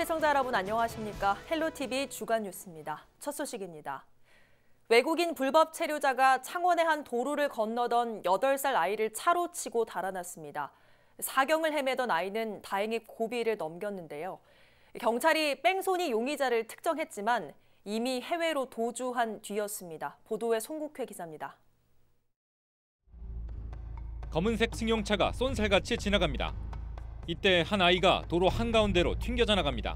시청자 여러분 안녕하십니까? 헬로티비 주간 뉴스입니다. 첫 소식입니다. 외국인 불법 체류자가 창원의 한 도로를 건너던 8살 아이를 차로 치고 달아났습니다. 사경을 헤매던 아이는 다행히 고비를 넘겼는데요. 경찰이 뺑소니 용의자를 특정했지만 이미 해외로 도주한 뒤였습니다. 보도에 송국회 기자입니다. 검은색 승용차가 쏜살같이 지나갑니다. 이때 한 아이가 도로 한가운데로 튕겨져 나갑니다.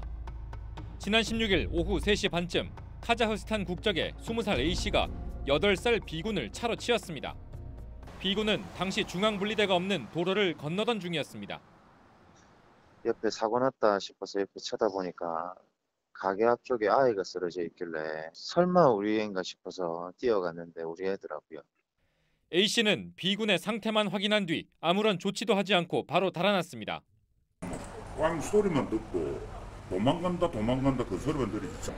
지난 16일 오후 3시 반쯤 카자흐스탄 국적의 20살 A씨가 8살 B군을 차로 치었습니다. B군은 당시 중앙분리대가 없는 도로를 건너던 중이었습니다. 옆에 사고 났다 싶어서 옆에 쳐다보니까 가게 앞쪽에 아이가 쓰러져 있길래 설마 우리 애인가 싶어서 뛰어갔는데 우리 애더라고요. A씨는 B군의 상태만 확인한 뒤 아무런 조치도 하지 않고 바로 달아났습니다. 꽝 소리만 듣고 도망간다 그 소리만 들리죠.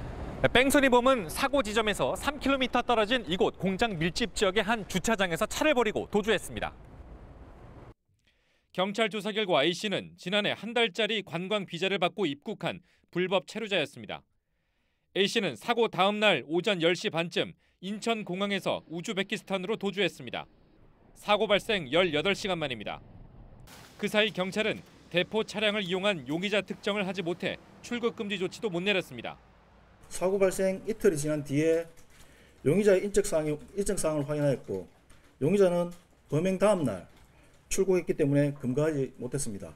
뺑소니범은 사고 지점에서 3km 떨어진 이곳 공장 밀집 지역의 한 주차장에서 차를 버리고 도주했습니다. 경찰 조사 결과 A씨는 지난해 한 달짜리 관광 비자를 받고 입국한 불법 체류자였습니다. A씨는 사고 다음 날 오전 10시 반쯤 인천공항에서 우즈베키스탄으로 도주했습니다. 사고 발생 18시간 만입니다. 그 사이 경찰은 대포 차량을 이용한 용의자 특정을 하지 못해 출국 금지 조치도 못 내렸습니다. 사고 발생 이틀이 지난 뒤에 용의자의 인적사항을 확인하였고 용의자는 범행 다음 날 출국했기 때문에 검거하지 못했습니다.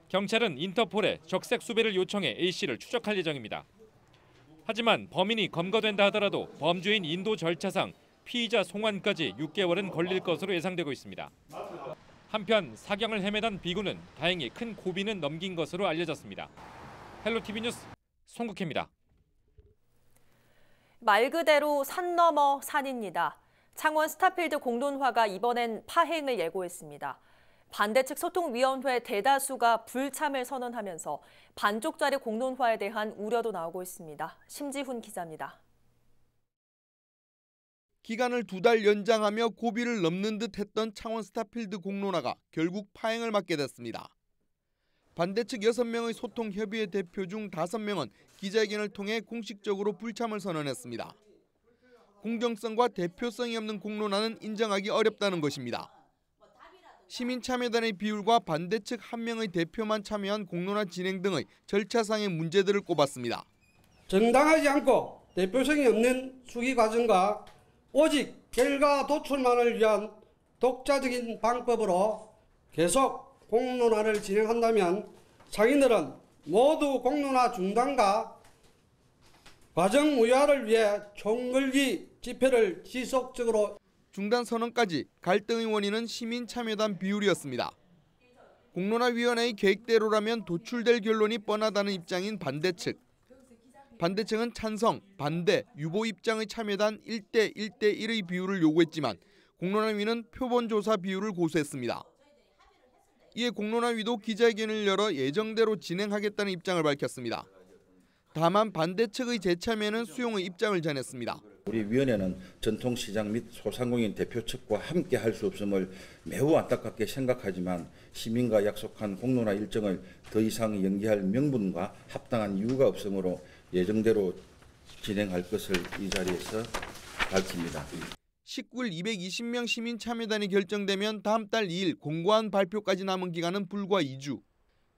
경찰은 인터폴에 적색 수배를 요청해 A씨를 추적할 예정입니다. 하지만 범인이 검거된다 하더라도 범죄인 인도 절차상 피의자 송환까지 6개월은 걸릴 것으로 예상되고 있습니다. 한편 사경을 헤매던 B군은 다행히 큰 고비는 넘긴 것으로 알려졌습니다. 헬로티비 뉴스 송국혜입니다. 말 그대로 산 넘어 산입니다. 창원 스타필드 공론화가 이번엔 파행을 예고했습니다. 반대 측 소통위원회 대다수가 불참을 선언하면서 반쪽짜리 공론화에 대한 우려도 나오고 있습니다. 심지훈 기자입니다. 기간을 2달 연장하며 고비를 넘는 듯 했던 창원 스타필드 공론화가 결국 파행을 맞게 됐습니다. 반대 측 6명의 소통협의회 대표 중 5명은 기자회견을 통해 공식적으로 불참을 선언했습니다. 공정성과 대표성이 없는 공론화는 인정하기 어렵다는 것입니다. 시민참여단의 비율과 반대 측 1명의 대표만 참여한 공론화 진행 등의 절차상의 문제들을 꼽았습니다. 정당하지 않고 대표성이 없는 수기 과정과 오직 결과 도출만을 위한 독자적인 방법으로 계속 공론화를 진행한다면 상인들은 모두 공론화 중단과 과정 무효화를 위해 총궐기 집회를 지속적으로 중단 선언까지 갈등의 원인은 시민참여단 비율이었습니다. 공론화위원회의 계획대로라면 도출될 결론이 뻔하다는 입장인 반대 측. 반대 측은 찬성, 반대, 유보 입장의 참여단 1대 1대 1의 비율을 요구했지만 공론화위는 표본조사 비율을 고수했습니다. 이에 공론화위도 기자회견을 열어 예정대로 진행하겠다는 입장을 밝혔습니다. 다만 반대 측의 재참여는 수용의 입장을 전했습니다. 우리 위원회는 전통시장 및 소상공인 대표 측과 함께 할 수 없음을 매우 안타깝게 생각하지만 시민과 약속한 공론화 일정을 더 이상 연기할 명분과 합당한 이유가 없으므로 예정대로 진행할 것을 이 자리에서 밝힙니다. 19일 220명 시민참여단이 결정되면 다음 달 2일 공고한 발표까지 남은 기간은 불과 2주.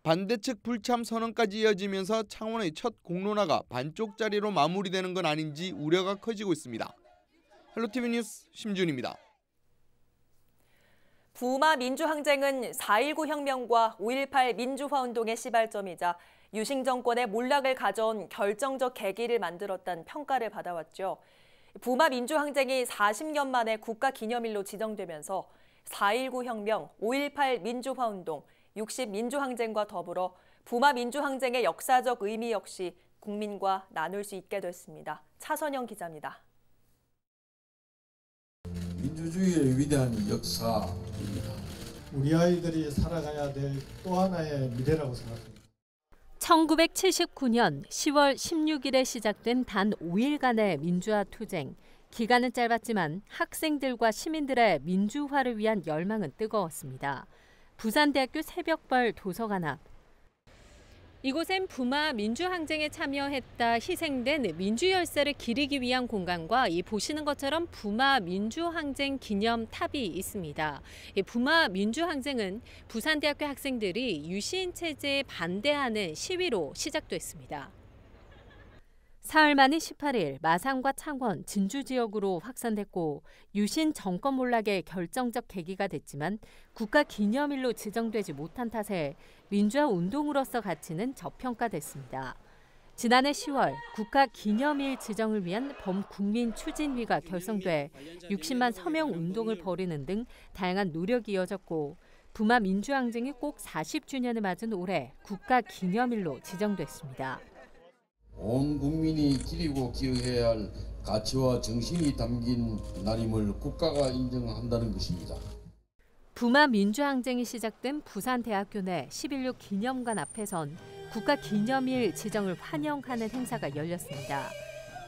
반대 측 불참 선언까지 이어지면서 창원의 첫 공론화가 반쪽짜리로 마무리되는 건 아닌지 우려가 커지고 있습니다. 헬로티비 뉴스 심준입니다. 부마 민주항쟁은 4.19 혁명과 5.18 민주화운동의 시발점이자 유신 정권의 몰락을 가져온 결정적 계기를 만들었다는 평가를 받아왔죠. 부마 민주항쟁이 40년 만에 국가기념일로 지정되면서 4.19 혁명, 5.18 민주화운동, 60 민주항쟁과 더불어 부마 민주항쟁의 역사적 의미 역시 국민과 나눌 수 있게 됐습니다. 차선영 기자입니다. 민주주의의 위대한 역사입니다. 우리 아이들이 살아가야 될 또 하나의 미래라고 생각합니다. 1979년 10월 16일에 시작된 단 5일간의 민주화 투쟁. 기간은 짧았지만 학생들과 시민들의 민주화를 위한 열망은 뜨거웠습니다. 부산대학교 새벽벌 도서관 앞. 이곳엔 부마 민주항쟁에 참여했다 희생된 민주열사를 기리기 위한 공간과 이 보시는 것처럼 부마 민주항쟁 기념탑이 있습니다. 이 부마 민주항쟁은 부산대학교 학생들이 유신 체제에 반대하는 시위로 시작됐습니다. 사흘 만인 18일 마산과 창원, 진주 지역으로 확산됐고 유신 정권 몰락의 결정적 계기가 됐지만 국가기념일로 지정되지 못한 탓에 민주화 운동으로서 가치는 저평가됐습니다. 지난해 10월 국가기념일 지정을 위한 범국민 추진위가 결성돼 60만 서명 운동을 벌이는 등 다양한 노력이 이어졌고 부마 민주항쟁이 꼭 40주년을 맞은 올해 국가기념일로 지정됐습니다. 온 국민이 기리고 기억해야 할 가치와 정신이 담긴 날임을 국가가 인정한다는 것입니다. 부마 민주항쟁이 시작된 부산대학교 내 11.6 기념관 앞에선 국가기념일 지정을 환영하는 행사가 열렸습니다.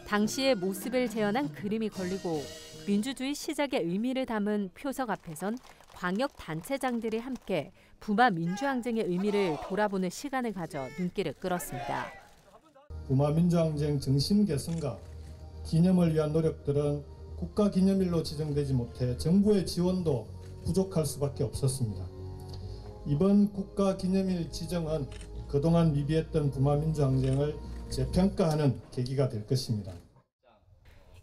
당시의 모습을 재현한 그림이 걸리고 민주주의 시작의 의미를 담은 표석 앞에선 광역단체장들이 함께 부마 민주항쟁의 의미를 돌아보는 시간을 가져 눈길을 끌었습니다. 부마 민주항쟁 정신 개선과 기념을 위한 노력들은 국가기념일로 지정되지 못해 정부의 지원도 부족할 수밖에 없었습니다. 이번 국가기념일 지정은 그동안 미비했던 부마 민주항쟁을 재평가하는 계기가 될 것입니다.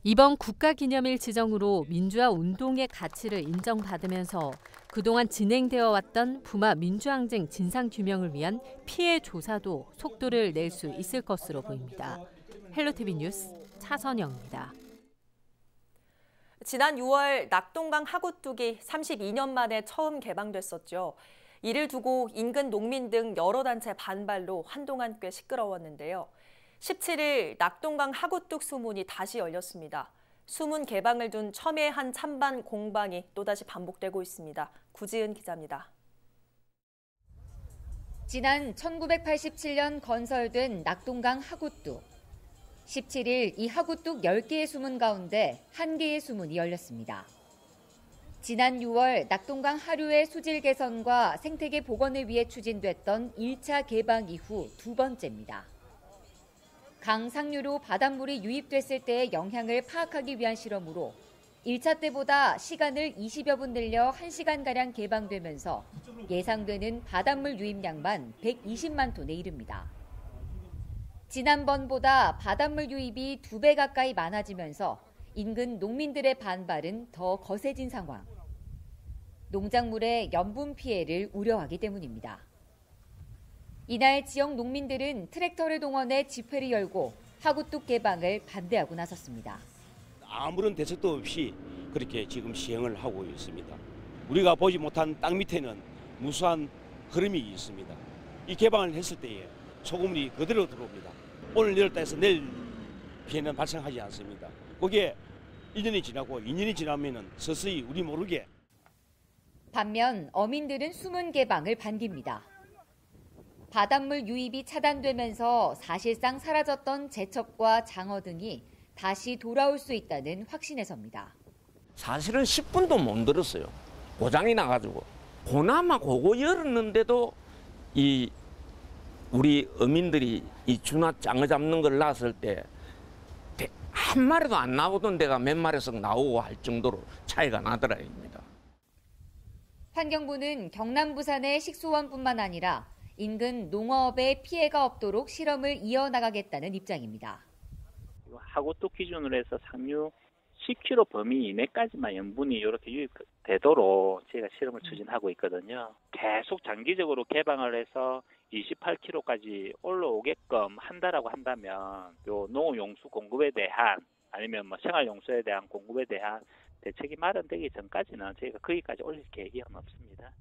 이번 국가기념일 지정으로 민주화 운동의 가치를 인정받으면서 그동안 진행되어 왔던 부마 민주항쟁 진상규명을 위한 피해 조사도 속도를 낼 수 있을 것으로 보입니다. 헬로티비 뉴스 차선영입니다. 지난 6월 낙동강 하구뚝이 32년 만에 처음 개방됐었죠. 이를 두고 인근 농민 등 여러 단체 반발로 한동안 꽤 시끄러웠는데요. 17일 낙동강 하구뚝 수문이 다시 열렸습니다. 수문 개방을 둔 첨예한 찬반 공방이 또다시 반복되고 있습니다. 구지은 기자입니다. 지난 1987년 건설된 낙동강 하구뚝. 17일 이 하구뚝 10개의 수문 가운데 1개의 수문이 열렸습니다. 지난 6월 낙동강 하류의 수질 개선과 생태계 복원을 위해 추진됐던 1차 개방 이후 두 번째입니다. 강 상류로 바닷물이 유입됐을 때의 영향을 파악하기 위한 실험으로 1차 때보다 시간을 20여 분 늘려 1시간가량 개방되면서 예상되는 바닷물 유입량만 120만 톤에 이릅니다. 지난번보다 바닷물 유입이 2배 가까이 많아지면서 인근 농민들의 반발은 더 거세진 상황. 농작물의 염분 피해를 우려하기 때문입니다. 이날 지역 농민들은 트랙터를 동원해 집회를 열고 하구뚝 개방을 반대하고 나섰습니다. 아무런 대책도 없이 그렇게 지금 시행을 하고 있습니다. 우리가 보지 못한 땅 밑에는 무수한 흐름이 있습니다. 이 개방을 했을 때에 소금물이 그대로 들어옵니다. 오늘 열었다 해서 내일 피해는 발생하지 않습니다. 거기에 1년이 지나고 2년이 지나면 서서히 우리 모르게. 반면 어민들은 수문 개방을 반깁니다. 바닷물 유입이 차단되면서 사실상 사라졌던 제첩과 장어 등이 다시 돌아올 수 있다는 확신에서입니다. 사실은 10분도 못 들었어요. 고장이 나가지고. 그나마 그거 열었는데도 이 우리 어민들이 이 주나 장어 잡는 걸 놨을 때 한 마리도 안 나오던 데가 몇 마리씩 나오고 할 정도로 차이가 나더라입니다. 환경부는 경남 부산의 식수원뿐만 아니라 인근 농업에 피해가 없도록 실험을 이어나가겠다는 입장입니다. 하구뚝 기준으로 해서 상류 10km 범위 이내까지만 염분이 이렇게 유입되도록 저희가 실험을 추진하고 있거든요. 계속 장기적으로 개방을 해서 28km까지 올라오게끔 한다라고 한다면 요 농업용수 공급에 대한 아니면 뭐 생활용수에 대한 공급에 대한 대책이 마련되기 전까지는 저희가 거기까지 올릴 계획은 없습니다.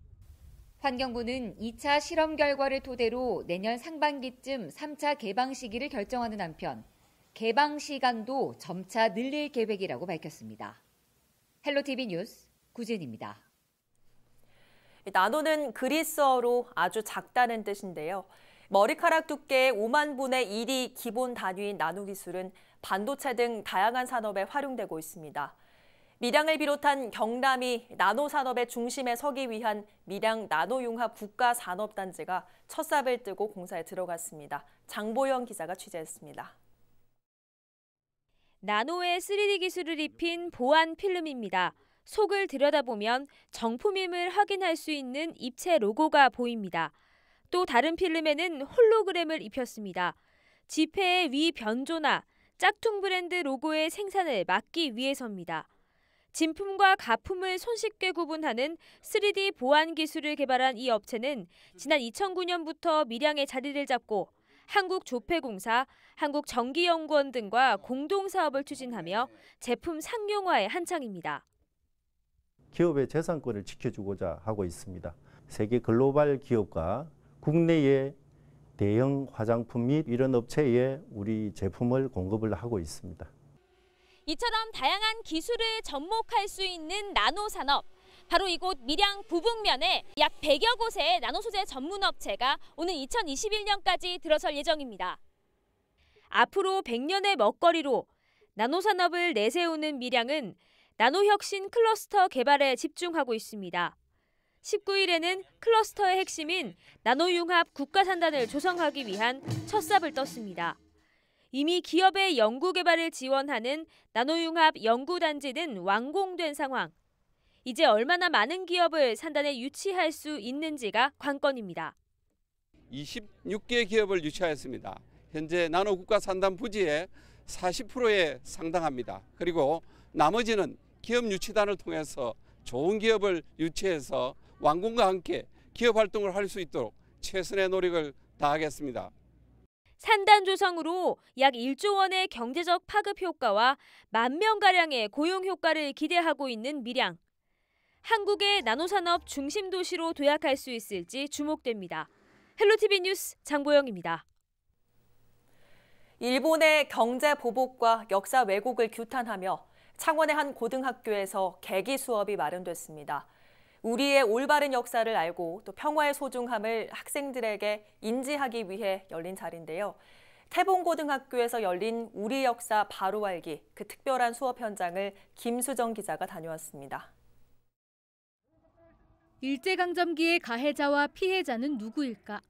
환경부는 2차 실험 결과를 토대로 내년 상반기쯤 3차 개방 시기를 결정하는 한편 개방 시간도 점차 늘릴 계획이라고 밝혔습니다. 헬로티비 뉴스 구진입니다. 나노는 그리스어로 아주 작다는 뜻인데요. 머리카락 두께의 5만 분의 1이 기본 단위인 나노 기술은 반도체 등 다양한 산업에 활용되고 있습니다. 밀양을 비롯한 경남이 나노산업의 중심에 서기 위한 밀양 나노융합 국가산업단지가 첫 삽을 뜨고 공사에 들어갔습니다. 장보영 기자가 취재했습니다. 나노의 3D 기술을 입힌 보안 필름입니다. 속을 들여다보면 정품임을 확인할 수 있는 입체 로고가 보입니다. 또 다른 필름에는 홀로그램을 입혔습니다. 지폐의 위 변조나 짝퉁 브랜드 로고의 생산을 막기 위해서입니다. 진품과 가품을 손쉽게 구분하는 3D 보안 기술을 개발한 이 업체는 지난 2009년부터 밀양에 자리를 잡고 한국조폐공사, 한국전기연구원 등과 공동사업을 추진하며 제품 상용화에 한창입니다. 기업의 재산권을 지켜주고자 하고 있습니다. 세계 글로벌 기업과 국내의 대형 화장품 및 이런 업체에 우리 제품을 공급을 하고 있습니다. 이처럼 다양한 기술을 접목할 수 있는 나노산업. 바로 이곳 밀양 부북면에 약 100여 곳의 나노소재 전문업체가 오는 2021년까지 들어설 예정입니다. 앞으로 100년의 먹거리로 나노산업을 내세우는 밀양은 나노혁신 클러스터 개발에 집중하고 있습니다. 19일에는 클러스터의 핵심인 나노융합 국가산단을 조성하기 위한 첫 삽을 떴습니다. 이미 기업의 연구개발을 지원하는 나노융합 연구단지는 완공된 상황. 이제 얼마나 많은 기업을 산단에 유치할 수 있는지가 관건입니다. 26개 기업을 유치하였습니다. 현재 나노국가산단 부지의 40%에 상당합니다. 그리고 나머지는 기업 유치단을 통해서 좋은 기업을 유치해서 완공과 함께 기업 활동을 할 수 있도록 최선의 노력을 다하겠습니다. 산단 조성으로 약 1조 원의 경제적 파급 효과와 10,000명가량의 고용 효과를 기대하고 있는 밀양. 한국의 나노산업 중심 도시로 도약할 수 있을지 주목됩니다. 헬로티비 뉴스 장보영입니다. 일본의 경제 보복과 역사 왜곡을 규탄하며 창원의 한 고등학교에서 계기 수업이 마련됐습니다. 우리의 올바른 역사를 알고 또 평화의 소중함을 학생들에게 인지하기 위해 열린 자리인데요. 태봉고등학교에서 열린 우리 역사 바로 알기, 그 특별한 수업 현장을 김수정 기자가 다녀왔습니다. 일제강점기의 가해자와 피해자는 누구일까?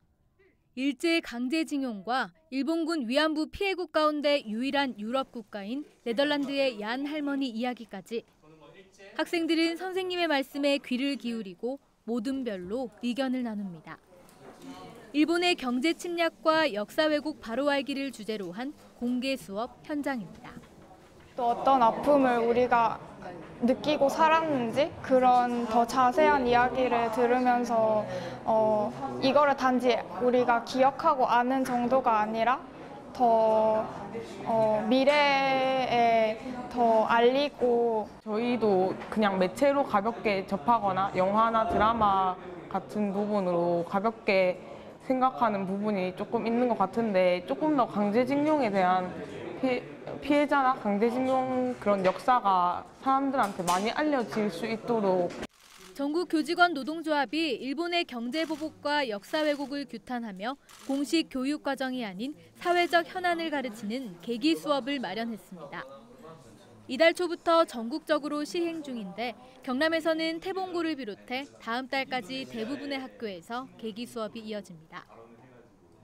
일제강제징용과 일본군 위안부 피해국 가운데 유일한 유럽 국가인 네덜란드의 얀 할머니 이야기까지 학생들은 선생님의 말씀에 귀를 기울이고 모든 별로 의견을 나눕니다. 일본의 경제 침략과 역사 왜곡 바로 알기를 주제로 한 공개 수업 현장입니다. 또 어떤 아픔을 우리가 느끼고 살았는지 그런 더 자세한 이야기를 들으면서 이거를 단지 우리가 기억하고 아는 정도가 아니라 더 미래에 더 알리고 저희도 그냥 매체로 가볍게 접하거나 영화나 드라마 같은 부분으로 가볍게 생각하는 부분이 조금 있는 것 같은데 조금 더 강제징용에 대한 피해자나 강제징용 그런 역사가 사람들한테 많이 알려질 수 있도록 전국 교직원 노동조합이 일본의 경제 보복과 역사 왜곡을 규탄하며 공식 교육 과정이 아닌 사회적 현안을 가르치는 계기 수업을 마련했습니다. 이달 초부터 전국적으로 시행 중인데 경남에서는 태봉고를 비롯해 다음 달까지 대부분의 학교에서 계기 수업이 이어집니다.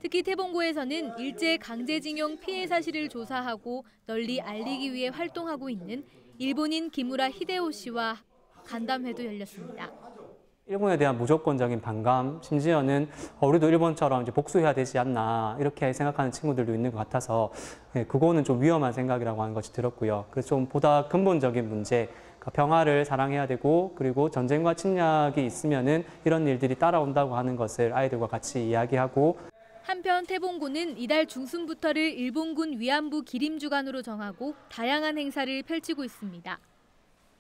특히 태봉고에서는 일제 강제징용 피해 사실을 조사하고 널리 알리기 위해 활동하고 있는 일본인 기무라 히데오 씨와 간담회도 열렸습니다. 일본에 대한 무조건적인 반감, 심지어는 우리도 일본처럼 이제 복수해야 되지 않나 이렇게 생각하는 친구들도 있는 것 같아서 그거는 좀 위험한 생각이라고 하는 것이 들었고요. 그래서 좀 보다 근본적인 문제, 평화를 사랑해야 되고 그리고 전쟁과 침략이 있으면은 이런 일들이 따라온다고 하는 것을 아이들과 같이 이야기하고. 한편 태봉고는 이달 중순부터를 일본군 위안부 기림주간으로 정하고 다양한 행사를 펼치고 있습니다.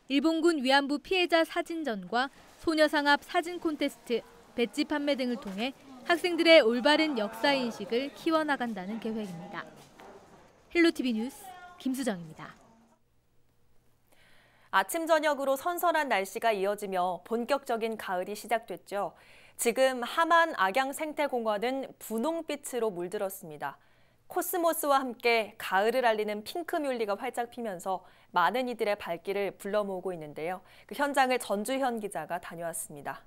일본군 위안부 피해자 사진전과 소녀상합 사진 콘테스트, 배지 판매 등을 통해 학생들의 올바른 역사인식을 키워나간다는 계획입니다. 헬로티비 뉴스 김수정입니다. 아침 저녁으로 선선한 날씨가 이어지며 본격적인 가을이 시작됐죠. 지금 함안 악양 생태공원은 분홍빛으로 물들었습니다. 코스모스와 함께 가을을 알리는 핑크뮬리가 활짝 피면서 많은 이들의 발길을 불러 모으고 있는데요. 그 현장을 전주현 기자가 다녀왔습니다.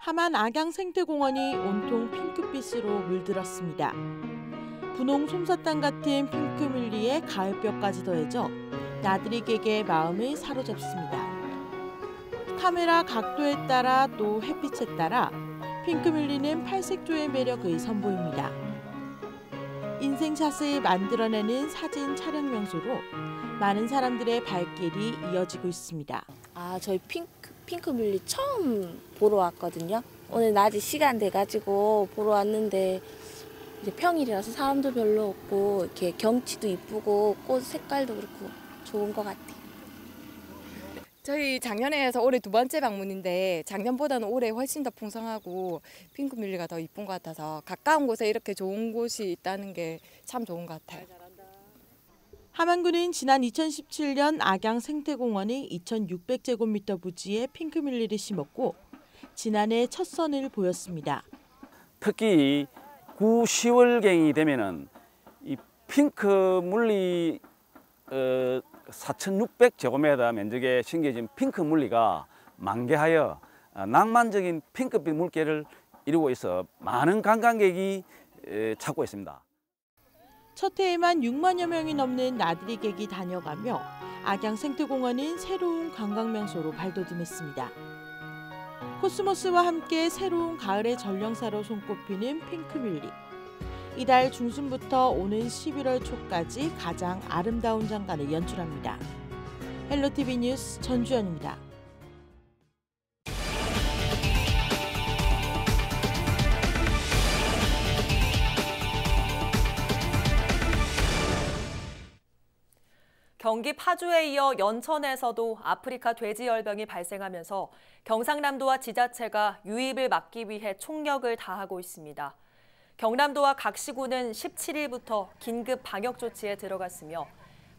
함안 악양 생태공원이 온통 핑크빛으로 물들었습니다. 분홍 솜사탕 같은 핑크뮬리에 가을볕까지 더해져 나들이객의 마음을 사로잡습니다. 카메라 각도에 따라 또 햇빛에 따라 핑크뮬리는 팔색조의 매력을 선보입니다. 인생샷을 만들어내는 사진 촬영 명소로 많은 사람들의 발길이 이어지고 있습니다. 저희 핑크뮬리 처음 보러 왔거든요. 오늘 낮에 시간 돼가지고 보러 왔는데 이제 평일이라서 사람도 별로 없고 이렇게 경치도 이쁘고 꽃 색깔도 그렇고 좋은 것 같아요. 저희 작년에 해서 올해 2번째 방문인데 작년보다는 올해 훨씬 더 풍성하고 핑크뮬리가 더 이쁜 것 같아서 가까운 곳에 이렇게 좋은 곳이 있다는 게 참 좋은 것 같아요. 함안군은 지난 2017년 악양 생태공원의 2,600제곱미터 부지에 핑크뮬리를 심었고 지난해 첫 선을 보였습니다. 특히 9, 10월경이 되면은 이 핑크뮬리 4,600제곱미터 면적에 심겨진 핑크뮬리가 만개하여 낭만적인 핑크빛 물결을 이루고 있어 많은 관광객이 찾고 있습니다. 첫 해에만 6만여 명이 넘는 나들이객이 다녀가며 악양 생태공원은 새로운 관광명소로 발돋움했습니다. 코스모스와 함께 새로운 가을의 전령사로 손꼽히는 핑크뮬리. 이달 중순부터 오는 11월 초까지 가장 아름다운 장관을 연출합니다. 헬로티비 뉴스 전주현입니다. 경기 파주에 이어 연천에서도 아프리카 돼지열병이 발생하면서 경상남도와 지자체가 유입을 막기 위해 총력을 다하고 있습니다. 경남도와 각 시군은 17일부터 긴급 방역 조치에 들어갔으며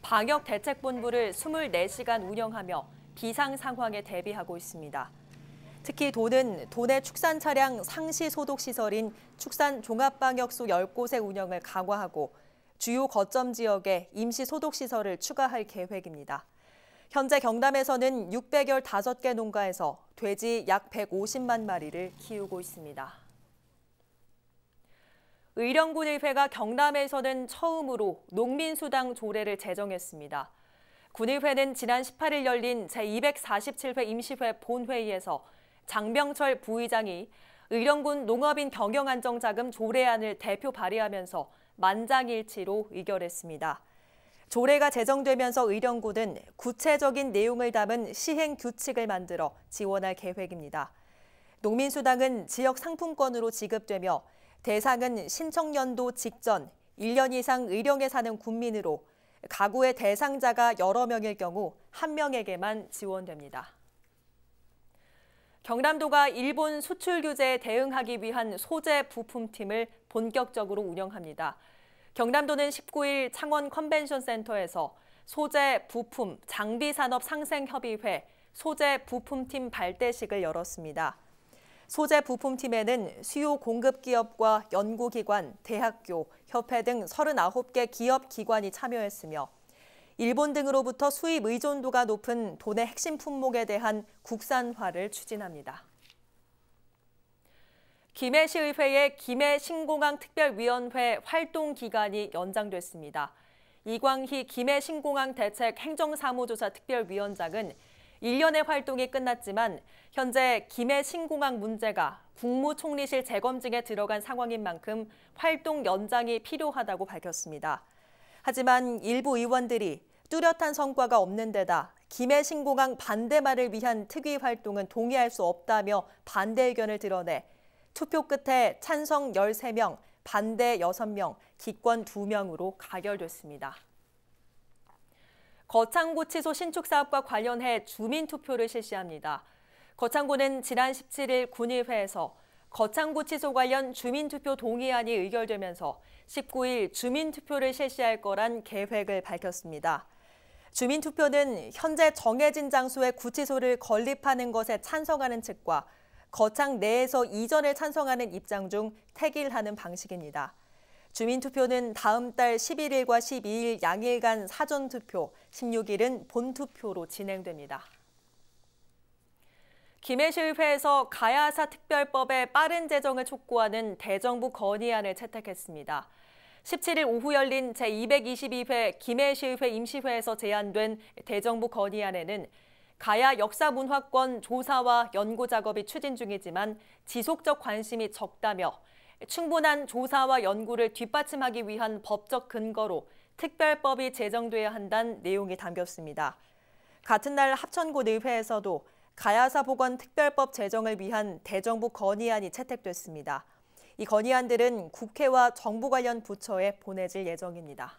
방역대책본부를 24시간 운영하며 비상 상황에 대비하고 있습니다. 특히 도는 도내 축산 차량 상시 소독 시설인 축산 종합방역소 10곳의 운영을 강화하고 주요 거점 지역에 임시 소독 시설을 추가할 계획입니다. 현재 경남에서는 615개 농가에서 돼지 약 150만 마리를 키우고 있습니다. 의령군의회가 경남에서는 처음으로 농민수당 조례를 제정했습니다. 군의회는 지난 18일 열린 제247회 임시회 본회의에서 장병철 부의장이 의령군 농업인 경영안정자금 조례안을 대표 발의하면서 만장일치로 의결했습니다. 조례가 제정되면서 의령군은 구체적인 내용을 담은 시행 규칙을 만들어 지원할 계획입니다. 농민수당은 지역 상품권으로 지급되며 대상은 신청연도 직전 1년 이상 의령에 사는 군민으로 가구의 대상자가 여러 명일 경우 1명에게만 지원됩니다. 경남도가 일본 수출 규제에 대응하기 위한 소재 부품팀을 본격적으로 운영합니다. 경남도는 19일 창원 컨벤션센터에서 소재 부품 장비산업 상생협의회 소재 부품팀 발대식을 열었습니다. 소재 부품팀에는 수요 공급 기업과 연구기관, 대학교, 협회 등 39개 기업 기관이 참여했으며 일본 등으로부터 수입 의존도가 높은 도내 핵심 품목에 대한 국산화를 추진합니다. 김해시의회의 김해신공항 특별위원회 활동 기간이 연장됐습니다. 이광희 김해신공항 대책 행정사무조사 특별위원장은 1년의 활동이 끝났지만 현재 김해신공항 문제가 국무총리실 재검증에 들어간 상황인 만큼 활동 연장이 필요하다고 밝혔습니다. 하지만 일부 의원들이 뚜렷한 성과가 없는 데다 김해신공항 반대말을 위한 특위 활동은 동의할 수 없다며 반대 의견을 드러내 투표 끝에 찬성 13명, 반대 6명, 기권 2명으로 가결됐습니다. 거창구치소 신축 사업과 관련해 주민투표를 실시합니다. 거창구는 지난 17일 군의회에서 거창구치소 관련 주민투표 동의안이 의결되면서 19일 주민투표를 실시할 거란 계획을 밝혔습니다. 주민투표는 현재 정해진 장소에 구치소를 건립하는 것에 찬성하는 측과 거창 내에서 이전을 찬성하는 입장 중 택일하는 방식입니다. 주민투표는 다음 달 11일과 12일 양일간 사전투표, 16일은 본투표로 진행됩니다. 김해시의회에서 가야사 특별법의 빠른 제정을 촉구하는 대정부 건의안을 채택했습니다. 17일 오후 열린 제222회 김해시의회 임시회에서 제안된 대정부 건의안에는 가야 역사문화권 조사와 연구 작업이 추진 중이지만 지속적 관심이 적다며 충분한 조사와 연구를 뒷받침하기 위한 법적 근거로 특별법이 제정돼야 한다는 내용이 담겼습니다. 같은 날 합천군 의회에서도 가야사 복원 특별법 제정을 위한 대정부 건의안이 채택됐습니다. 이 건의안들은 국회와 정부 관련 부처에 보내질 예정입니다.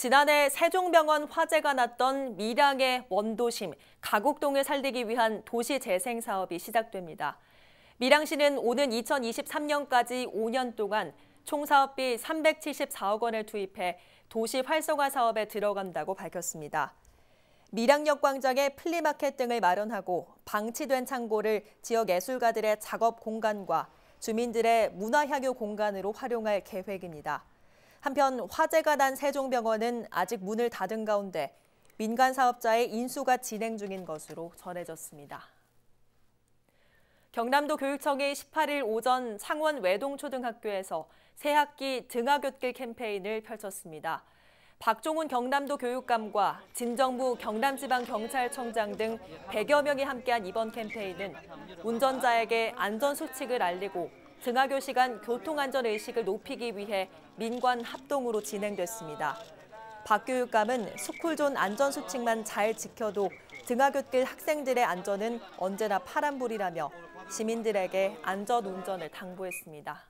지난해 세종병원 화재가 났던 밀양의 원도심, 가곡동을 살리기 위한 도시재생 사업이 시작됩니다. 밀양시는 오는 2023년까지 5년 동안 총 사업비 374억 원을 투입해 도시 활성화 사업에 들어간다고 밝혔습니다. 밀양역 광장에 플리마켓 등을 마련하고 방치된 창고를 지역 예술가들의 작업 공간과 주민들의 문화향유 공간으로 활용할 계획입니다. 한편 화재가 난 세종병원은 아직 문을 닫은 가운데 민간 사업자의 인수가 진행 중인 것으로 전해졌습니다. 경남도 교육청이 18일 오전 창원 외동초등학교에서 새학기 등하굣길 캠페인을 펼쳤습니다. 박종훈 경남도 교육감과 진정부 경남지방경찰청장 등 100여 명이 함께한 이번 캠페인은 운전자에게 안전수칙을 알리고 등하교 시간 교통안전의식을 높이기 위해 민관 합동으로 진행됐습니다. 박 교육감은 스쿨존 안전수칙만 잘 지켜도 등하굣길 학생들의 안전은 언제나 파란불이라며 시민들에게 안전운전을 당부했습니다.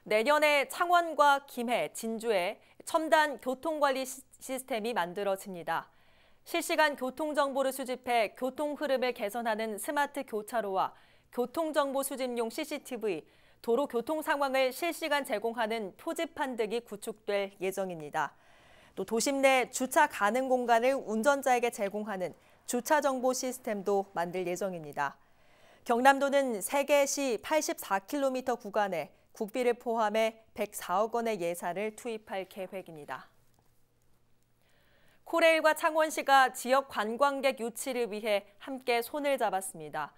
내년에 창원과 김해, 진주에 첨단 교통관리 시스템이 만들어집니다. 실시간 교통정보를 수집해 교통 흐름을 개선하는 스마트 교차로와 교통정보 수집용 CCTV, 도로 교통 상황을 실시간 제공하는 표지판 등이 구축될 예정입니다. 또 도심 내 주차 가능 공간을 운전자에게 제공하는 주차 정보 시스템도 만들 예정입니다. 경남도는 3개 시 84km 구간에 국비를 포함해 104억 원의 예산을 투입할 계획입니다. 코레일과 창원시가 지역 관광객 유치를 위해 함께 손을 잡았습니다.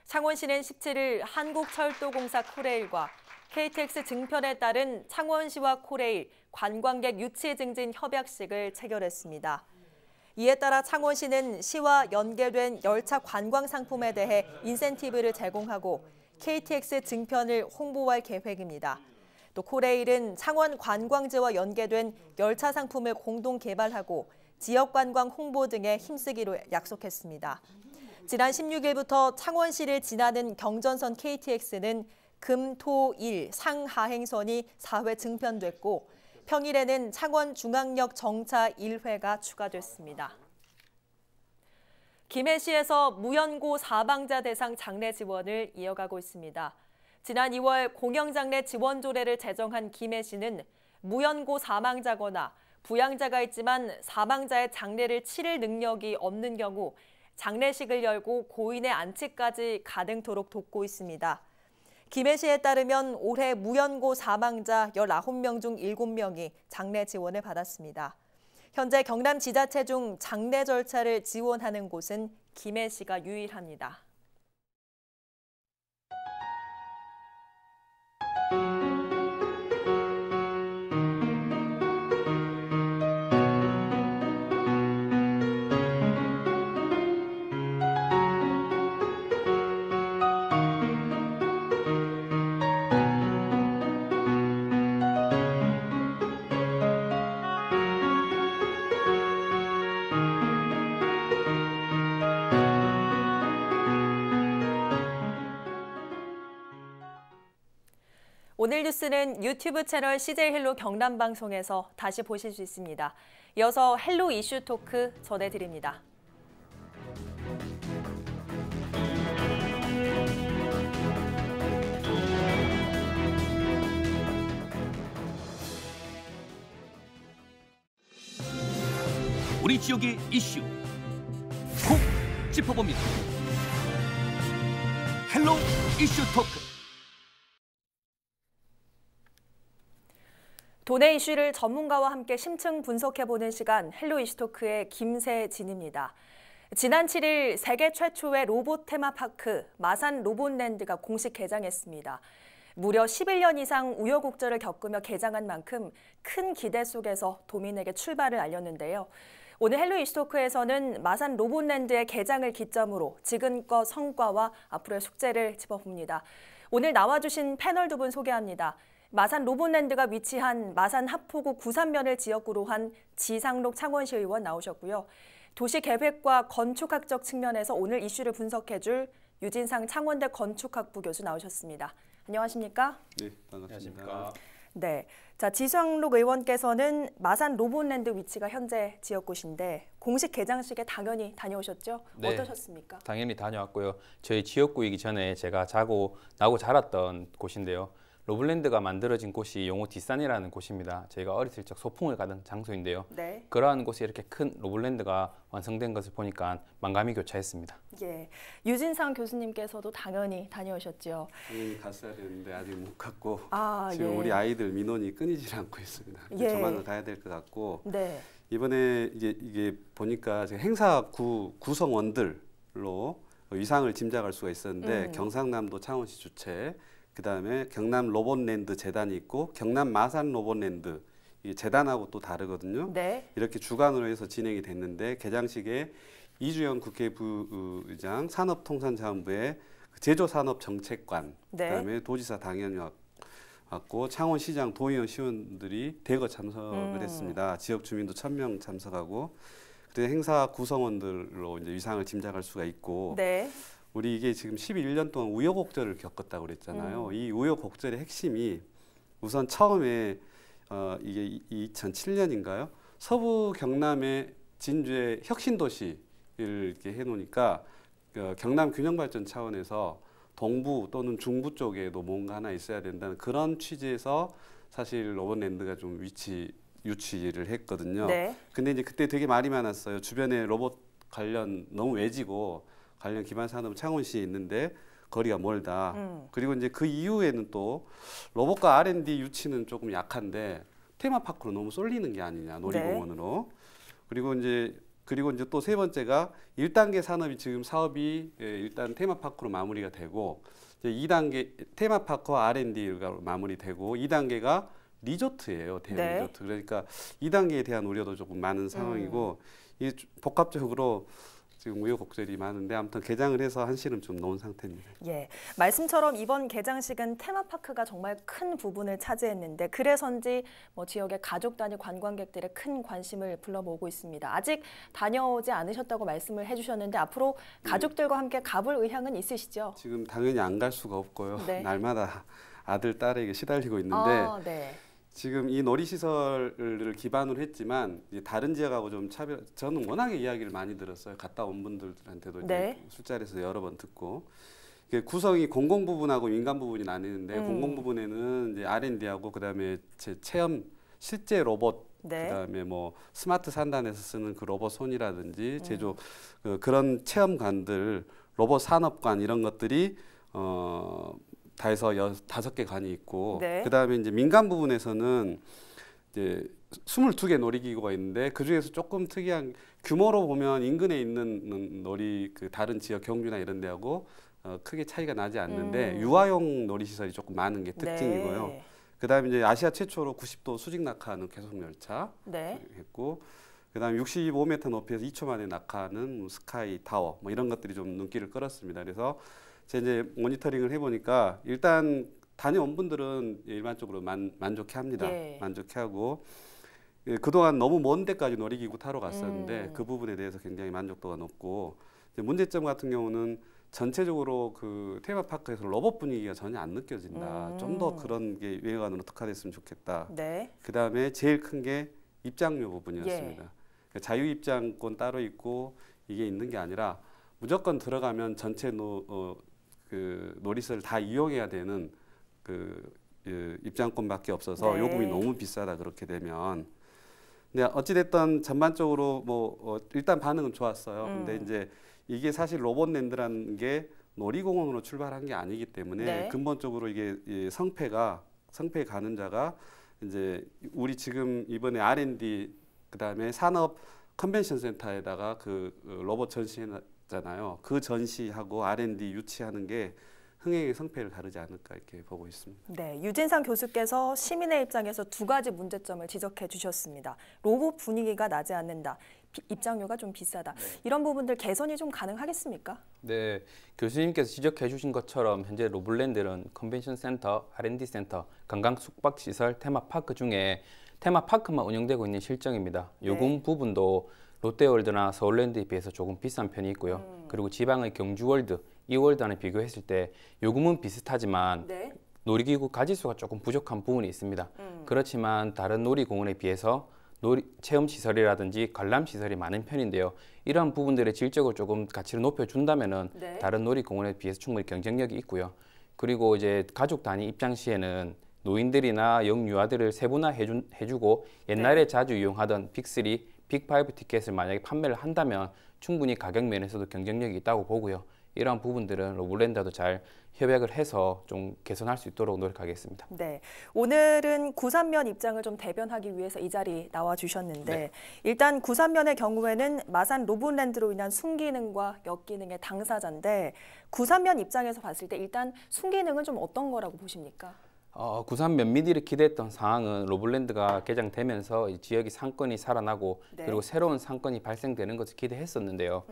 창원시는 17일 한국철도공사 코레일과 KTX 증편에 따른 창원시와 코레일 관광객 유치 증진 협약식을 체결했습니다. 이에 따라 창원시는 시와 연계된 열차 관광 상품에 대해 인센티브를 제공하고 KTX 증편을 홍보할 계획입니다. 또 코레일은 창원 관광지와 연계된 열차 상품을 공동 개발하고 지역 관광 홍보 등에 힘쓰기로 약속했습니다. 지난 16일부터 창원시를 지나는 경전선 KTX는 금, 토, 일 상하행선이 4회 증편됐고 평일에는 창원 중앙역 정차 1회가 추가됐습니다. 김해시에서 무연고 사망자 대상 장례 지원을 이어가고 있습니다. 지난 2월 공영장례 지원 조례를 제정한 김해시는 무연고 사망자거나 부양자가 있지만 사망자의 장례를 치를 능력이 없는 경우 장례식을 열고 고인의 안치까지 가능토록 돕고 있습니다. 김해시에 따르면 올해 무연고 사망자 19명 중 7명이 장례 지원을 받았습니다. 현재 경남 지자체 중 장례 절차를 지원하는 곳은 김해시가 유일합니다. 오늘 뉴스는 유튜브 채널 CJ 헬로 경남방송에서 다시 보실 수 있습니다. 이어서 헬로 이슈 토크 전해드립니다. 우리 지역의 이슈 콕 짚어봅니다. 헬로 이슈 토크. 도내 이슈를 전문가와 함께 심층 분석해보는 시간 헬로 이슈 토크의 김세진입니다. 지난 7일 세계 최초의 로봇 테마파크 마산 로봇랜드가 공식 개장했습니다. 무려 11년 이상 우여곡절을 겪으며 개장한 만큼 큰 기대 속에서 도민에게 출발을 알렸는데요. 오늘 헬로 이슈 토크에서는 마산 로봇랜드의 개장을 기점으로 지금껏 성과와 앞으로의 숙제를 짚어봅니다. 오늘 나와주신 패널 두 분 소개합니다. 마산 로봇랜드가 위치한 마산 하포구 구산면을 지역구로 한 지상록 창원시 의원 나오셨고요. 도시계획과 건축학적 측면에서 오늘 이슈를 분석해줄 유진상 창원대 건축학부 교수 나오셨습니다. 안녕하십니까? 네, 반갑습니다. 네, 자 지상록 의원께서는 마산 로봇랜드 위치가 현재 지역구신데 공식 개장식에 당연히 다녀오셨죠? 네, 어떠셨습니까? 당연히 다녀왔고요. 저희 지역구이기 전에 제가 나고 자랐던 곳인데요. 로봇랜드가 만들어진 곳이 용호 뒷산이라는 곳입니다. 저희가 어렸을 적 소풍을 가던 장소인데요. 네. 그러한 곳에 이렇게 큰 로봇랜드가 완성된 것을 보니까 만감이 교차했습니다. 예, 유진상 교수님께서도 당연히 다녀오셨죠. 당연히 갔어야 되는데 아직 못 갔고 예. 지금 우리 아이들 민원이 끊이질 않고 있습니다. 예. 조만간 가야 될 것 같고 네. 이번에 이게 보니까 행사 구성원들로 위상을 짐작할 수가 있었는데 경상남도 창원시 주최, 그다음에 경남 로봇랜드 재단이 있고 경남 마산 로봇랜드 이 재단하고 또 다르거든요. 네. 이렇게 주관으로 해서 진행이 됐는데 개장식에 이주영 국회부의장 산업통상자원부의 제조산업정책관, 네. 그다음에 도지사 당연히 왔고 창원시장 도의원 시원들이 대거 참석을 했습니다. 지역 주민도 1000명 참석하고 그래서 행사 구성원들로 이제 위상을 짐작할 수가 있고. 네. 우리 이게 지금 11년 동안 우여곡절을 겪었다고 그랬잖아요. 이 우여곡절의 핵심이 우선 처음에 이게 2007년인가요? 서부 경남의 진주의 혁신도시를 이렇게 해놓으니까 경남 균형발전 차원에서 동부 또는 중부 쪽에도 뭔가 하나 있어야 된다는 그런 취지에서 사실 로봇랜드가 좀 유치를 했거든요. 네. 근데 이제 그때 되게 말이 많았어요. 주변에 로봇 관련 너무 외지고 관련 기반 산업은 창원시에 있는데 거리가 멀다. 그리고 이제 그 이후에는 또 로봇과 R&D 유치는 조금 약한데 테마파크로 너무 쏠리는 게 아니냐, 놀이공원으로. 네. 그리고 이제 또 세 번째가 1단계 산업이 지금 사업이 일단 테마파크로 마무리가 되고 이제 2단계 테마파크와 R&D가 마무리되고 2단계가 리조트예요. 대형 네. 리조트. 그러니까 2단계에 대한 우려도 조금 많은 상황이고 이게 복합적으로 지금 우여곡절이 많은데 아무튼 개장을 해서 한시름 좀 놓은 상태입니다. 예, 말씀처럼 이번 개장식은 테마파크가 정말 큰 부분을 차지했는데 그래서인지 지역의 가족 단위 관광객들의 큰 관심을 불러모으고 있습니다. 아직 다녀오지 않으셨다고 말씀을 해주셨는데 앞으로 가족들과 함께 가볼 의향은 있으시죠? 지금 당연히 안 갈 수가 없고요. 네. 날마다 아들, 딸에게 시달리고 있는데 네. 지금 이 놀이시설을 기반으로 했지만 이제 다른 지역하고 좀 저는 워낙에 이야기를 많이 들었어요. 갔다 온 분들한테도 네. 술자리에서 여러 번 듣고 구성이 공공 부분하고 민간 부분이 나뉘는데 공공 부분에는 이제 R&D하고 그다음에 체험 실제 로봇 네. 그다음에 뭐 스마트 산단에서 쓰는 그 로봇 손이라든지 제조 그런 체험관들 로봇 산업관 이런 것들이 다 해서 5개 관이 있고 네. 그다음에 이제 민간 부분에서는 이제 22개 놀이기구가 있는데 그중에서 조금 특이한 규모로 보면 인근에 있는 다른 지역 경주나 이런 데하고 크게 차이가 나지 않는데 유아용 놀이시설이 조금 많은 게 특징이고요. 네. 그다음에 이제 아시아 최초로 90도 수직 낙하하는 계속 열차 네. 했고 그다음에 65m 높이에서 2초 만에 낙하하는 스카이 타워 뭐 이런 것들이 좀 눈길을 끌었습니다. 그래서 제가 이제 모니터링을 해보니까 일단 다녀온 분들은 일반적으로 만족해합니다. 예. 만족해하고 그동안 너무 먼 데까지 놀이기구 타러 갔었는데 그 부분에 대해서 굉장히 만족도가 높고 문제점 같은 경우는 전체적으로 그 테마파크에서 로봇 분위기가 전혀 안 느껴진다. 좀 더 그런 게 외관으로 특화됐으면 좋겠다. 네. 그다음에 제일 큰 게 입장료 부분이었습니다. 예. 그러니까 자유 입장권 따로 있고 이게 있는 게 아니라 무조건 들어가면 전체 그 놀이시설을 다 이용해야 되는 그 입장권밖에 없어서 네. 요금이 너무 비싸다 그렇게 되면 네, 어찌됐든 전반적으로 일단 반응은 좋았어요. 근데 이제 이게 사실 로봇랜드라는 게 놀이공원으로 출발한 게 아니기 때문에 네. 근본적으로 이게 성패 가는 자가 이제 우리 지금 이번에 R&D 그다음에 산업 컨벤션 센터에다가 그 로봇 전시했잖아요. 그 전시하고 R&D 유치하는 게 흥행의 성패를 다르지 않을까 이렇게 보고 있습니다. 네, 유진상 교수께서 시민의 입장에서 두 가지 문제점을 지적해 주셨습니다. 로봇 분위기가 나지 않는다. 입장료가 좀 비싸다. 이런 부분들 개선이 좀 가능하겠습니까? 네, 교수님께서 지적해 주신 것처럼 현재 로블랜드는 컨벤션 센터, R&D 센터, 관광 숙박 시설, 테마파크 중에 테마파크만 운영되고 있는 실정입니다. 요금 부분도 롯데월드나 서울랜드에 비해서 조금 비싼 편이 있고요. 그리고 지방의 경주월드, 이월드와는 비교했을 때 요금은 비슷하지만 놀이기구 가지수가 조금 부족한 부분이 있습니다. 그렇지만 다른 놀이공원에 비해서 체험시설이라든지 관람시설이 많은 편인데요. 이러한 부분들의 질적으로 조금 가치를 높여준다면은 다른 놀이공원에 비해서 충분히 경쟁력이 있고요. 그리고 이제 가족 단위 입장 시에는 노인들이나 영유아들을 세분화해주고 옛날에 자주 이용하던 빅3, 빅5 티켓을 만약에 판매를 한다면 충분히 가격 면에서도 경쟁력이 있다고 보고요. 이러한 부분들은 로블랜드도 잘 협약을 해서 좀 개선할 수 있도록 노력하겠습니다. 네, 오늘은 구산면 입장을 좀 대변하기 위해서 이 자리 나와 주셨는데 일단 구산면의 경우에는 마산 로블랜드로 인한 순기능과 역기능의 당사자인데 구산면 입장에서 봤을 때 일단 순기능은 좀 어떤 거라고 보십니까? 구산 면미들이 기대했던 상황은 로블랜드가 개장되면서 이 지역의 상권이 살아나고 그리고 새로운 상권이 발생되는 것을 기대했었는데요.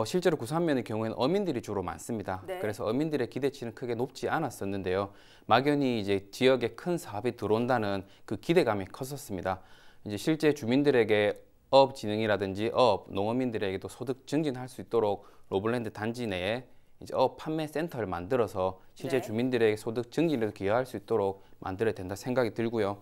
실제로 구산면의 경우에는 어민들이 주로 많습니다. 그래서 어민들의 기대치는 크게 높지 않았었는데요. 막연히 이제 지역에 큰 사업이 들어온다는 그 기대감이 컸었습니다. 이제 실제 주민들에게 어업 진흥이라든지 농어민들에게도 소득 증진할 수 있도록 로블랜드 단지 내에 이제 어업 판매 센터를 만들어서 실제 주민들에게 소득 증진에도 기여할 수 있도록 만들어야 된다 생각이 들고요.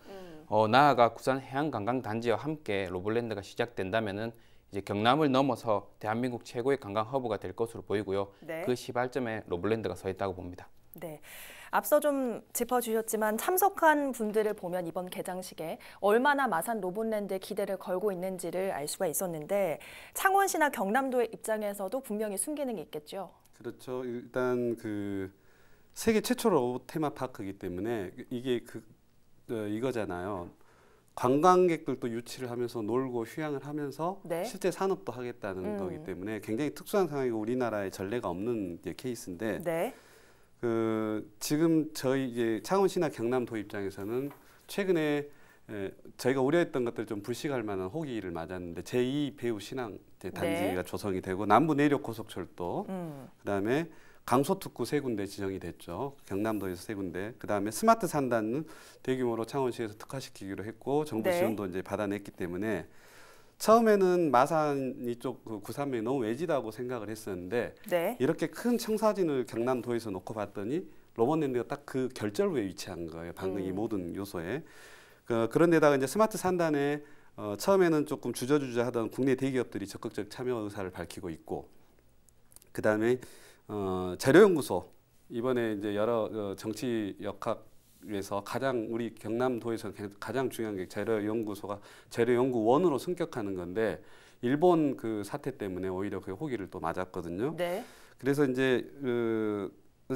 나아가 구산 해양관광단지와 함께 로블랜드가 시작된다면은 이제 경남을 넘어서 대한민국 최고의 관광 허브가 될 것으로 보이고요. 그 시발점에 로블랜드가 서 있다고 봅니다. 네, 앞서 좀 짚어주셨지만 참석한 분들을 보면 이번 개장식에 얼마나 마산 로블랜드에 기대를 걸고 있는지를 알 수가 있었는데 창원시나 경남도의 입장에서도 분명히 순기능이 있겠죠. 그렇죠. 일단 그 세계 최초 로봇 테마파크이기 때문에 이게 이거잖아요. 관광객들도 유치를 하면서 놀고 휴양을 하면서 실제 산업도 하겠다는 거기 때문에 굉장히 특수한 상황이고 우리나라에 전례가 없는 케이스인데 지금 저희 이제 창원시나 경남도 입장에서는 최근에 저희가 우려했던 것들 좀 불식할 만한 호기를 맞았는데 제2 배후 신항 단지가 조성이 되고 남부 내륙 고속철도 그다음에 강소특구 3군데 지정이 됐죠. 경남도에서 3군데. 그다음에 스마트 산단은 대규모로 창원시에서 특화시키기로 했고 정부 지원도 이제 받아냈기 때문에 처음에는 마산 이쪽 구산면이 너무 외지다고 생각을 했었는데 이렇게 큰 청사진을 경남도에서 놓고 봤더니 로봇랜드가 딱 그 결절부에 위치한 거예요. 방금 이 모든 요소에. 그런데다가 이제 스마트 산단에 처음에는 조금 주저하던 국내 대기업들이 적극적 참여 의사를 밝히고 있고 그다음에 재료연구소 이번에 이제 여러 정치 역학에서 가장 우리 경남도에서 가장 중요한 게 재료연구소가 재료연구원으로 승격하는 건데 일본 그 사태 때문에 오히려 그 호기를 또 맞았거든요. 그래서 이제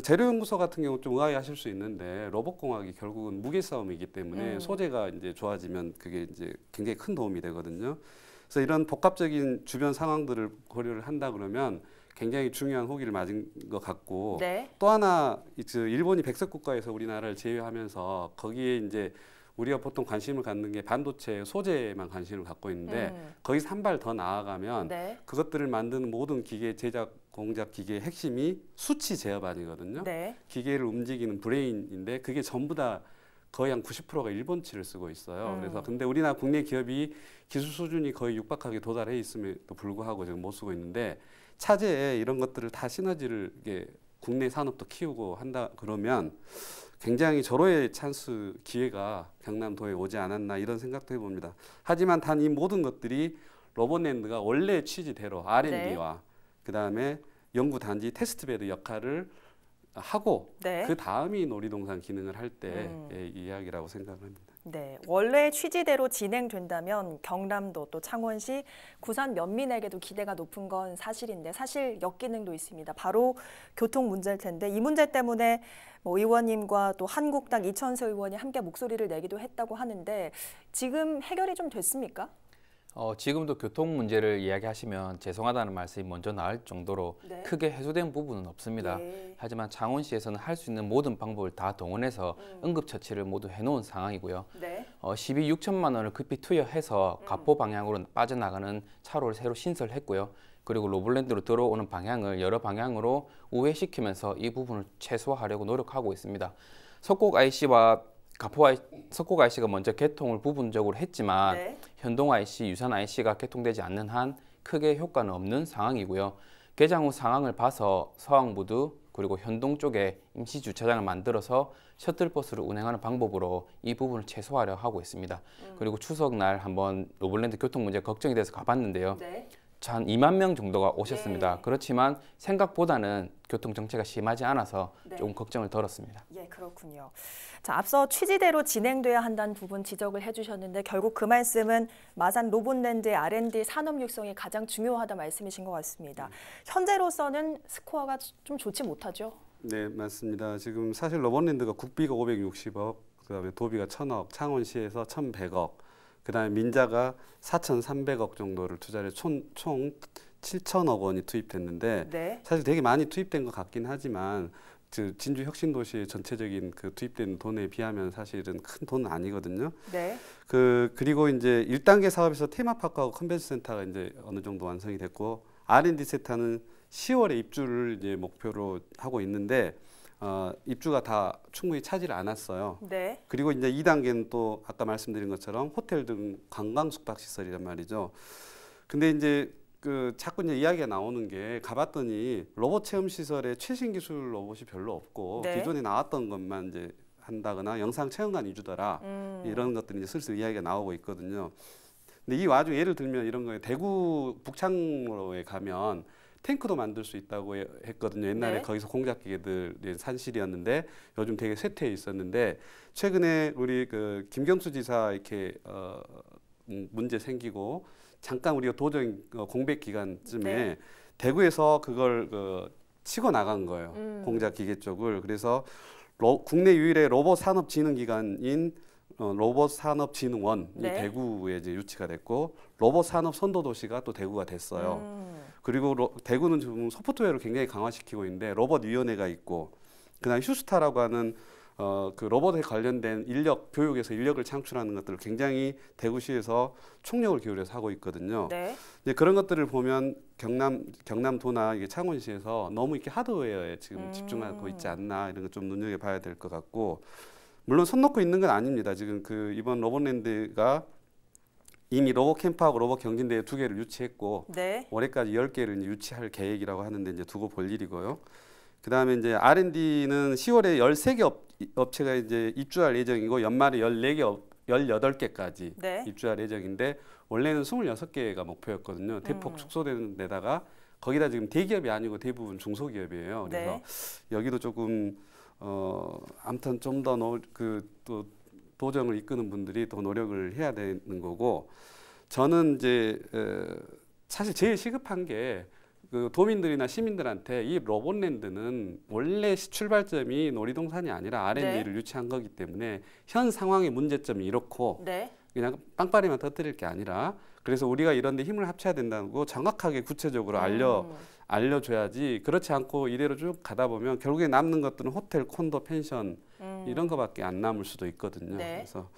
재료연구소 같은 경우 좀 의아해하실 수 있는데 로봇공학이 결국은 무게 싸움이기 때문에 소재가 이제 좋아지면 그게 이제 굉장히 큰 도움이 되거든요. 그래서 이런 복합적인 주변 상황들을 고려를 한다 그러면 굉장히 중요한 호기를 맞은 것 같고 또 하나 일본이 백석 국가에서 우리나라를 제외하면서 거기에 이제 우리가 보통 관심을 갖는 게 반도체 소재에만 관심을 갖고 있는데 거기서 한 발 더 나아가면 그것들을 만드는 모든 기계 제작 공작 기계의 핵심이 수치 제어반이거든요. 기계를 움직이는 브레인인데 그게 전부 다 거의 한 90%가 일본치를 쓰고 있어요. 그래서 근데 우리나라 국내 기업이 기술 수준이 거의 육박하게 도달해 있음에도 불구하고 지금 못 쓰고 있는데 차제에 이런 것들을 다 시너지를 이게 국내 산업도 키우고 한다 그러면 굉장히 절호의 찬스 기회가 경남도에 오지 않았나 이런 생각도 해봅니다. 하지만 단 이 모든 것들이 로봇랜드가 원래 취지대로 R&D와 그다음에 연구단지 테스트베드 역할을 하고 네. 그 다음이 놀이동산 기능을 할 때의 이야기라고 생각합니다. 네, 원래 취지대로 진행된다면 경남도 또 창원시, 구산 면민에게도 기대가 높은 건 사실인데 사실 역기능도 있습니다. 바로 교통 문제일 텐데 이 문제 때문에 의원님과 또 한국당 이천세 의원이 함께 목소리를 내기도 했다고 하는데 지금 해결이 좀 됐습니까? 지금도 교통 문제를 이야기하시면 죄송하다는 말씀이 먼저 나올 정도로 네. 크게 해소된 부분은 없습니다. 예. 하지만 창원시에서는 할 수 있는 모든 방법을 다 동원해서 응급처치를 모두 해놓은 상황이고요. 네. 12억 6천만 원을 급히 투여해서 가포 방향으로 빠져나가는 차로를 새로 신설했고요. 그리고 로블랜드로 들어오는 방향을 여러 방향으로 우회시키면서 이 부분을 최소화하려고 노력하고 있습니다. 석곡 IC와 석곡 IC가 먼저 개통을 부분적으로 했지만 네. 현동 IC, 유산 IC가 개통되지 않는 한 크게 효과는 없는 상황이고요. 개장 후 상황을 봐서 서왕부두 그리고 현동 쪽에 임시 주차장을 만들어서 셔틀버스를 운행하는 방법으로 이 부분을 최소화하려 하고 있습니다. 그리고 추석날 한번 로블랜드 교통 문제 걱정이 돼서 가봤는데요. 네. 한 2만 명 정도가 오셨습니다. 네. 그렇지만 생각보다는 교통 정체가 심하지 않아서 네. 조금 걱정을 덜었습니다. 예, 그렇군요. 자, 앞서 취지대로 진행돼야 한다는 부분 지적을 해주셨는데 결국 그 말씀은 마산 로봇랜드의 R&D 산업 육성이 가장 중요하다 말씀이신 것 같습니다. 현재로서는 스코어가 좀 좋지 못하죠? 네, 맞습니다. 지금 사실 로봇랜드가 국비가 560억, 그다음에 도비가 1,000억, 창원시에서 1,100억, 그다음에 민자가 4,300억 정도를 투자를 총 7천억 원이 투입됐는데 네. 사실 되게 많이 투입된 것 같긴 하지만 진주 혁신도시의 전체적인 그 투입된 돈에 비하면 사실은 큰 돈은 아니거든요. 네. 그리고 이제 1단계 사업에서 테마파크하고 컨벤션 센터가 이제 어느 정도 완성이 됐고 R&D 센터는 10월에 입주를 이제 목표로 하고 있는데 입주가 다 충분히 차지를 않았어요. 네. 그리고 이제 2단계는 또 아까 말씀드린 것처럼 호텔 등 관광 숙박 시설이란 말이죠. 근데 이제 자꾸 이제 이야기가 나오는 게 가봤더니 로봇 체험 시설에 최신 기술 로봇이 별로 없고 네. 기존에 나왔던 것만 이제 한다거나 영상 체험관 위주더라 이런 것들이 이제 슬슬 이야기가 나오고 있거든요. 근데 이 와중에 예를 들면 이런 거에 대구 북창로에 가면 탱크도 만들 수 있다고 했거든요. 옛날에 네. 거기서 공작기계들 산실이었는데 요즘 되게 쇠퇴해 있었는데 최근에 우리 김경수 지사 이렇게 문제 생기고 잠깐 우리가 도정 공백 기간쯤에 네. 대구에서 그걸 치고 나간 거예요. 공작기계 쪽을. 그래서 국내 유일의 로봇 산업 진흥 기관인 로봇 산업진흥원이 네. 대구에 이제 유치가 됐고 로봇 산업 선도 도시가 또 대구가 됐어요. 그리고 대구는 지금 소프트웨어를 굉장히 강화시키고 있는데 로봇 위원회가 있고 그다음 휴스타라고 하는 그 로봇에 관련된 인력 교육에서 인력을 창출하는 것들을 굉장히 대구시에서 총력을 기울여서 하고 있거든요. 네. 이제 그런 것들을 보면 경남도나 이게 창원시에서 너무 이렇게 하드웨어에 지금 집중하고 있지 않나 이런 거 좀 눈여겨봐야 될 것 같고 물론 손 놓고 있는 건 아닙니다. 지금 이번 로봇랜드가 이미 로봇 캠프하고 로봇 경진대회 2개를 유치했고 네. 올해까지 10개를 유치할 계획이라고 하는데 이제 두고 볼 일이고요. 그다음에 이제 R&D는 10월에 13개 업체가 이제 입주할 예정이고 연말에 18개까지 네. 입주할 예정인데 원래는 26개가 목표였거든요. 대폭 축소되는 데다가 거기다 지금 대기업이 아니고 대부분 중소기업이에요. 그래서 네. 여기도 조금 아무튼 좀 더 또 도정을 이끄는 분들이 더 노력을 해야 되는 거고 저는 이제 사실 제일 시급한 게 도민들이나 시민들한테 이 로봇랜드는 원래 출발점이 놀이동산이 아니라 R&D를 유치한 거기 때문에 현 상황의 문제점이 이렇고 네. 그냥 빵빠리만 터뜨릴 게 아니라 그래서 우리가 이런 데 힘을 합쳐야 된다고 정확하게 구체적으로 알려줘야지 그렇지 않고 이대로 쭉 가다 보면 결국에 남는 것들은 호텔, 콘도, 펜션 이런 거밖에 안 남을 수도 있거든요. 네. 그래서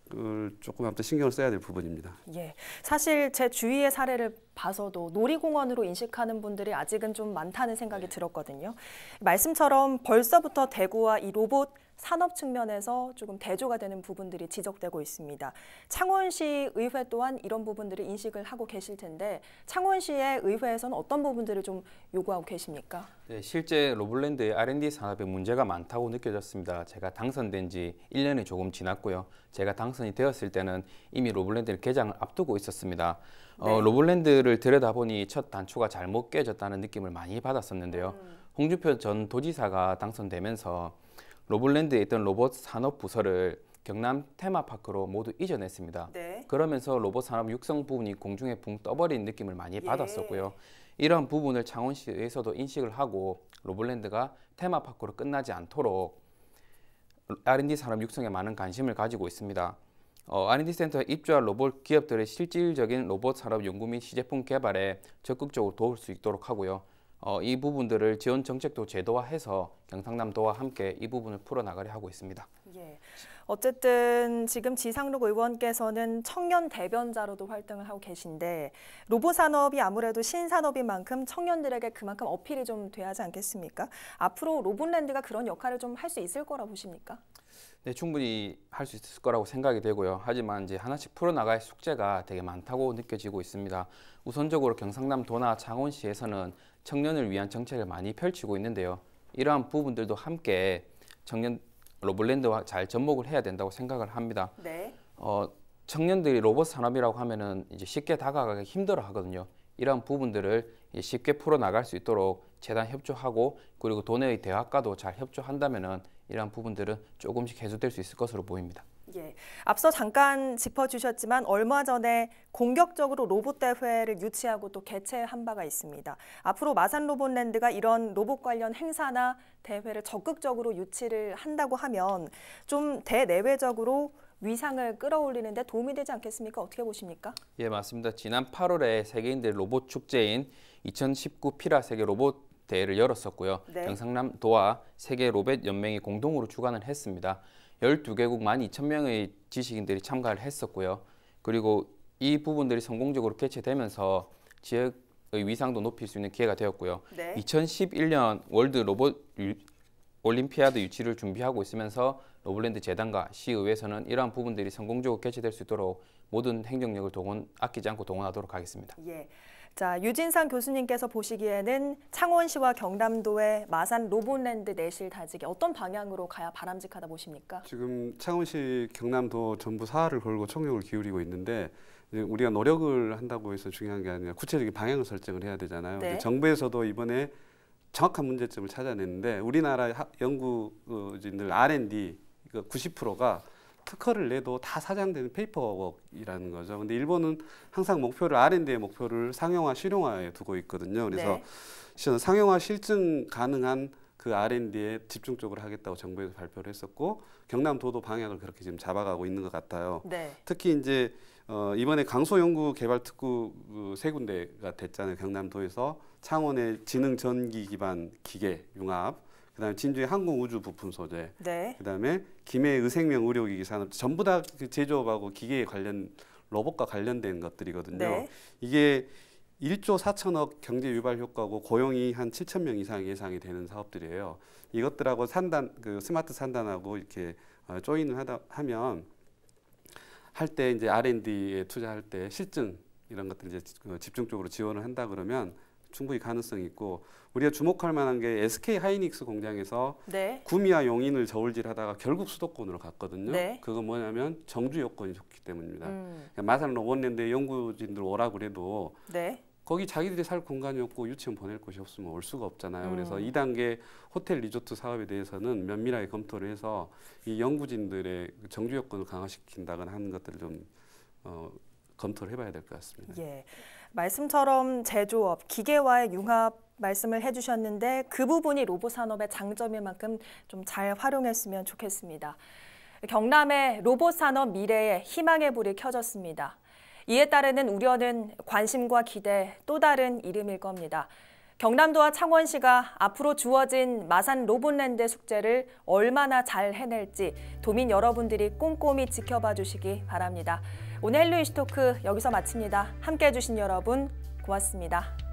그걸 조금 아무튼 신경을 써야 될 부분입니다. 예, 사실 제 주위의 사례를 봐서도 놀이공원으로 인식하는 분들이 아직은 좀 많다는 생각이 들었거든요. 말씀처럼 벌써부터 대구와 이 로봇 산업 측면에서 조금 대조가 되는 부분들이 지적되고 있습니다. 창원시 의회 또한 이런 부분들을 인식을 하고 계실 텐데 창원시의 의회에서는 어떤 부분들을 좀 요구하고 계십니까? 네, 실제 로블랜드의 R&D 산업에 문제가 많다고 느껴졌습니다. 제가 당선된 지 1년이 조금 지났고요. 제가 당선이 되었을 때는 이미 로블랜드를 개장을 앞두고 있었습니다. 네. 로블랜드를 들여다보니 첫 단추가 잘못 깨졌다는 느낌을 많이 받았었는데요. 홍준표 전 도지사가 당선되면서 로블랜드에 있던 로봇 산업 부서를 경남 테마파크로 모두 이전했습니다. 네. 그러면서 로봇 산업 육성 부분이 공중에 붕 떠버린 느낌을 많이 받았었고요. 이런 부분을 창원시에서도 인식을 하고 로블랜드가 테마파크로 끝나지 않도록 R&D 산업 육성에 많은 관심을 가지고 있습니다. R&D 센터에 입주할 로봇 기업들의 실질적인 로봇 산업 연구 및 시제품 개발에 적극적으로 도울 수 있도록 하고요. 이 부분들을 지원 정책도 제도화해서 경상남도와 함께 이 부분을 풀어나가려 하고 있습니다. 예. 어쨌든 지금 지상록 의원께서는 청년 대변자로도 활동을 하고 계신데 로봇 산업이 아무래도 신산업인 만큼 청년들에게 그만큼 어필이 좀 돼야 하지 않겠습니까? 앞으로 로봇랜드가 그런 역할을 좀 할 수 있을 거라 보십니까? 네, 충분히 할 수 있을 거라고 생각이 되고요. 하지만 이제 하나씩 풀어나갈 숙제가 되게 많다고 느껴지고 있습니다. 우선적으로 경상남도나 창원시에서는 청년을 위한 정책을 많이 펼치고 있는데요. 이러한 부분들도 함께 청년 로봇랜드와 잘 접목을 해야 된다고 생각을 합니다. 네. 청년들이 로봇 산업이라고 하면은 이제 쉽게 다가가기 힘들어 하거든요. 이러한 부분들을 쉽게 풀어나갈 수 있도록 재단 협조하고 그리고 도내의 대학과도 잘 협조한다면은 이러한 부분들은 조금씩 해소될 수 있을 것으로 보입니다. 예, 앞서 잠깐 짚어주셨지만 얼마 전에 공격적으로 로봇 대회를 유치하고 또 개최한 바가 있습니다. 앞으로 마산 로봇랜드가 이런 로봇 관련 행사나 대회를 적극적으로 유치를 한다고 하면 좀 대내외적으로 위상을 끌어올리는 데 도움이 되지 않겠습니까? 어떻게 보십니까? 예, 맞습니다. 지난 8월에 세계인들 로봇 축제인 2019 피라 세계 로봇 대회를 열었었고요. 네. 경상남도와 세계 로봇 연맹이 공동으로 주관을 했습니다. 12개국 12,000명의 지식인들이 참가를 했었고요. 그리고 이 부분들이 성공적으로 개최되면서 지역의 위상도 높일 수 있는 기회가 되었고요. 네. 2011년 월드 로봇 올림피아드 유치를 준비하고 있으면서 로봇랜드 재단과 시의회에서는 이러한 부분들이 성공적으로 개최될 수 있도록 모든 행정력을 아끼지 않고 동원하도록 하겠습니다. 예. 자, 유진상 교수님께서 보시기에는 창원시와 경남도의 마산 로봇랜드 내실 다지기 어떤 방향으로 가야 바람직하다 보십니까? 지금 창원시, 경남도 전부 사활을 걸고 총력을 기울이고 있는데 우리가 노력을 한다고 해서 중요한 게 아니라 구체적인 방향을 설정을 해야 되잖아요. 네. 정부에서도 이번에 정확한 문제점을 찾아냈는데 우리나라 연구진들 R&D 90%가 특허를 내도 다 사장되는 페이퍼워크이라는 거죠. 근데 일본은 항상 목표를 R&D의 목표를 상용화, 실용화에 두고 있거든요. 그래서 네. 상용화 실증 가능한 그 R&D에 집중적으로 하겠다고 정부에서 발표를 했었고 경남도도 방향을 그렇게 지금 잡아가고 있는 것 같아요. 네. 특히 이제 이번에 강소연구개발특구 3군데가 됐잖아요. 경남도에서 창원의 지능전기 기반 기계 융합, 그다음에 진주의 항공우주 부품 소재, 네. 그다음에 김해의 의생명 의료기기 산업 전부 다 제조업하고 기계에 관련 로봇과 관련된 것들이거든요. 네. 이게 1조 4천억 경제 유발 효과고 고용이 한 7,000명 이상 예상이 되는 사업들이에요. 이것들하고 스마트 산단하고 이렇게 조인을 하면 할 때 이제 R&D에 투자할 때 실증 이런 것들 이제 집중적으로 지원을 한다 그러면 충분히 가능성이 있고 우리가 주목할 만한 게 SK 하이닉스 공장에서 네. 구미와 용인을 저울질하다가 결국 수도권으로 갔거든요. 네. 그건 뭐냐면 정주 요건이 좋기 때문입니다. 그러니까 마산 로봇랜드에 연구진들 오라고 그래도 네. 거기 자기들이 살 공간이 없고 유치원 보낼 곳이 없으면 올 수가 없잖아요. 그래서 2단계 호텔 리조트 사업에 대해서는 면밀하게 검토를 해서 이 연구진들의 정주 요건을 강화시킨다거나 하는 것들을 좀 검토를 해봐야 될 것 같습니다. 예, 말씀처럼 제조업, 기계와의 융합 말씀을 해주셨는데 그 부분이 로봇 산업의 장점인 만큼 좀 잘 활용했으면 좋겠습니다. 경남의 로봇 산업 미래에 희망의 불이 켜졌습니다. 이에 따르는 우려는 관심과 기대, 또 다른 이름일 겁니다. 경남도와 창원시가 앞으로 주어진 마산 로봇랜드 숙제를 얼마나 잘 해낼지 도민 여러분들이 꼼꼼히 지켜봐 주시기 바랍니다. 오늘 헬로 이슈토크 여기서 마칩니다. 함께해 주신 여러분 고맙습니다.